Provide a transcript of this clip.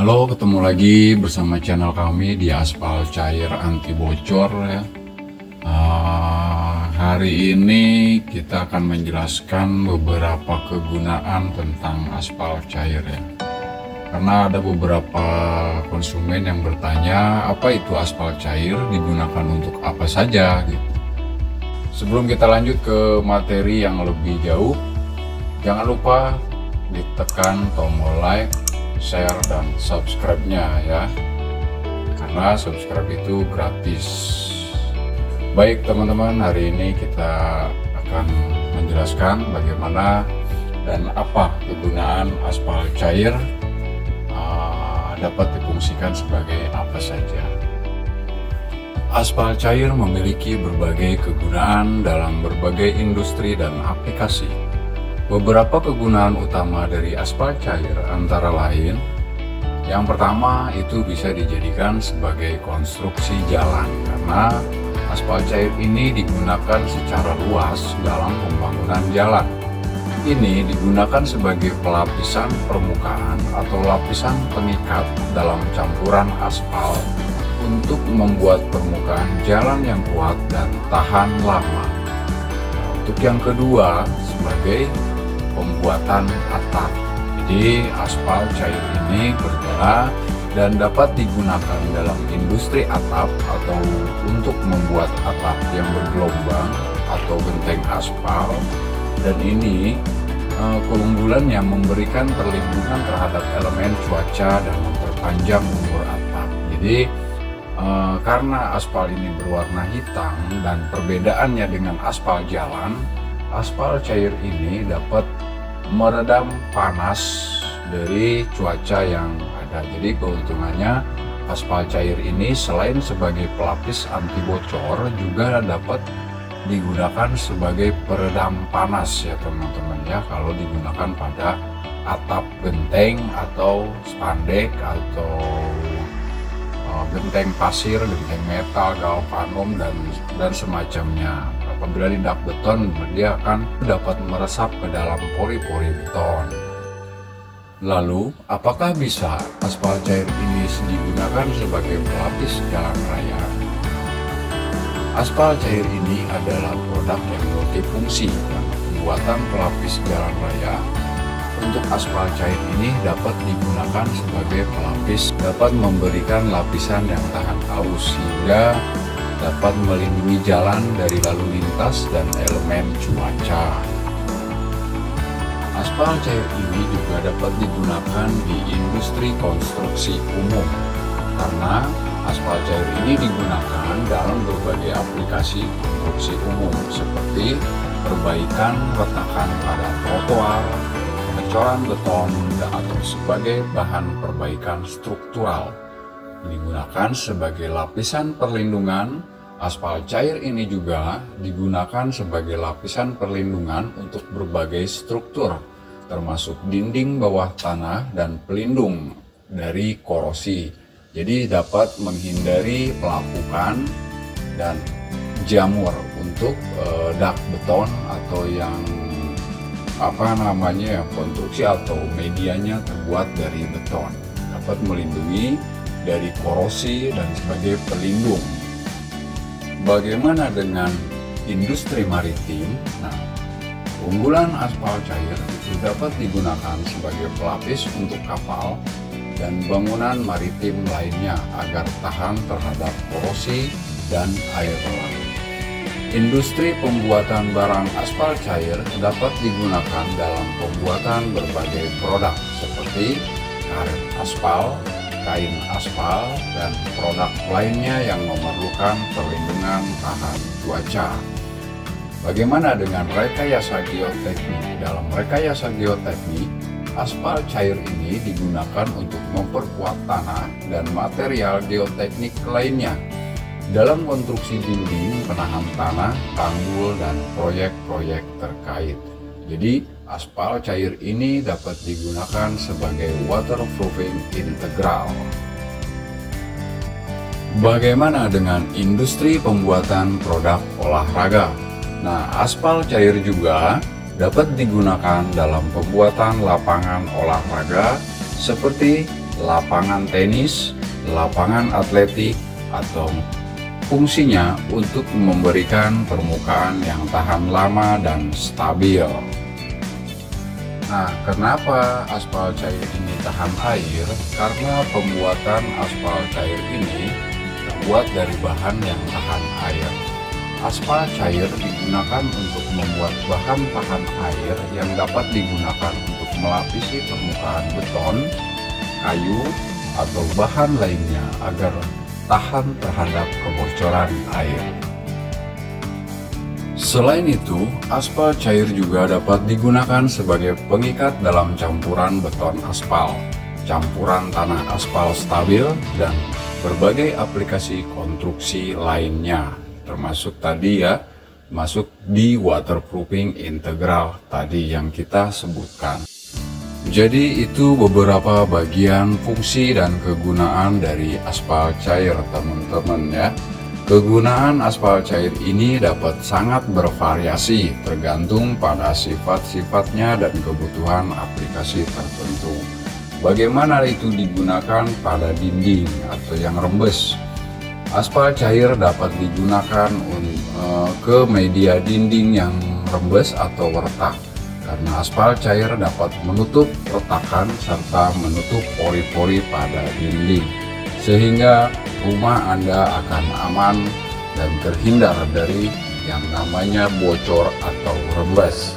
Halo, ketemu lagi bersama channel kami di Aspal Cair Anti Bocor ya. Hari ini kita akan menjelaskan beberapa kegunaan tentang aspal cair ya. Karena ada beberapa konsumen yang bertanya, apa itu aspal cair, digunakan untuk apa saja gitu. Sebelum kita lanjut ke materi yang lebih jauh, jangan lupa ditekan tombol like, share, dan subscribe-nya ya, karena subscribe itu gratis. Baik teman-teman, hari ini kita akan menjelaskan bagaimana dan apa kegunaan aspal cair, dapat difungsikan sebagai apa saja. Aspal cair memiliki berbagai kegunaan dalam berbagai industri dan aplikasi. Beberapa kegunaan utama dari aspal cair antara lain, yang pertama itu bisa dijadikan sebagai konstruksi jalan, karena aspal cair ini digunakan secara luas dalam pembangunan jalan. Ini digunakan sebagai pelapisan permukaan atau lapisan pengikat dalam campuran aspal untuk membuat permukaan jalan yang kuat dan tahan lama. Untuk yang kedua, sebagai pembuatan atap. Jadi aspal cair ini berguna dan dapat digunakan dalam industri atap atau untuk membuat atap yang bergelombang atau genteng aspal, dan ini keunggulannya memberikan perlindungan terhadap elemen cuaca dan memperpanjang umur atap. Jadi karena aspal ini berwarna hitam dan perbedaannya dengan aspal jalan, aspal cair ini dapat meredam panas dari cuaca yang ada. Jadi keuntungannya, aspal cair ini selain sebagai pelapis anti bocor juga dapat digunakan sebagai peredam panas ya teman-teman ya, kalau digunakan pada atap genteng atau spandek atau genteng pasir, genteng metal, galvanum, dan semacamnya. Apabila di dak beton, dia akan dapat meresap ke dalam pori-pori beton. Lalu, apakah bisa aspal cair ini digunakan sebagai pelapis jalan raya? Aspal cair ini adalah produk yang multifungsi karena pembuatan pelapis jalan raya. Untuk aspal cair ini dapat digunakan sebagai pelapis, dapat memberikan lapisan yang tahan aus sehingga dapat melindungi jalan dari lalu lintas dan elemen cuaca. Aspal cair ini juga dapat digunakan di industri konstruksi umum, karena aspal cair ini digunakan dalam berbagai aplikasi konstruksi umum seperti perbaikan retakan pada trotoar, pengecoran beton, atau sebagai bahan perbaikan struktural. Digunakan sebagai lapisan perlindungan. Aspal cair ini juga digunakan sebagai lapisan perlindungan untuk berbagai struktur, termasuk dinding bawah tanah dan pelindung dari korosi. Jadi dapat menghindari pelapukan dan jamur untuk dak beton atau yang konstruksi atau medianya terbuat dari beton. Dapat melindungi dari korosi dan sebagai pelindung. Bagaimana dengan industri maritim? Nah, keunggulan aspal cair itu dapat digunakan sebagai pelapis untuk kapal dan bangunan maritim lainnya agar tahan terhadap korosi dan air laut. Industri pembuatan barang aspal cair dapat digunakan dalam pembuatan berbagai produk seperti karet aspal, kain aspal, dan produk lainnya yang memerlukan perlindungan tahan cuaca. Bagaimana dengan rekayasa geoteknik? Dalam rekayasa geoteknik, aspal cair ini digunakan untuk memperkuat tanah dan material geoteknik lainnya dalam konstruksi dinding, penahan tanah, tanggul, dan proyek-proyek terkait. Jadi, aspal cair ini dapat digunakan sebagai waterproofing integral. Bagaimana dengan industri pembuatan produk olahraga? Nah, aspal cair juga dapat digunakan dalam pembuatan lapangan olahraga seperti lapangan tenis, lapangan atletik, atau fungsinya untuk memberikan permukaan yang tahan lama dan stabil. Nah, kenapa aspal cair ini tahan air? Karena pembuatan aspal cair ini terbuat dari bahan yang tahan air. Aspal cair digunakan untuk membuat bahan tahan air yang dapat digunakan untuk melapisi permukaan beton, kayu, atau bahan lainnya agar tahan terhadap kebocoran air. Selain itu, aspal cair juga dapat digunakan sebagai pengikat dalam campuran beton aspal, campuran tanah aspal stabil, dan berbagai aplikasi konstruksi lainnya, termasuk tadi ya, masuk di waterproofing integral tadi yang kita sebutkan. Jadi itu beberapa bagian fungsi dan kegunaan dari aspal cair, teman-teman ya. Kegunaan aspal cair ini dapat sangat bervariasi tergantung pada sifat-sifatnya dan kebutuhan aplikasi tertentu. Bagaimana itu digunakan pada dinding atau yang rembes? Aspal cair dapat digunakan ke media dinding yang rembes atau retak, karena aspal cair dapat menutup retakan serta menutup pori-pori pada dinding, sehingga rumah Anda akan aman dan terhindar dari yang namanya bocor atau rembes.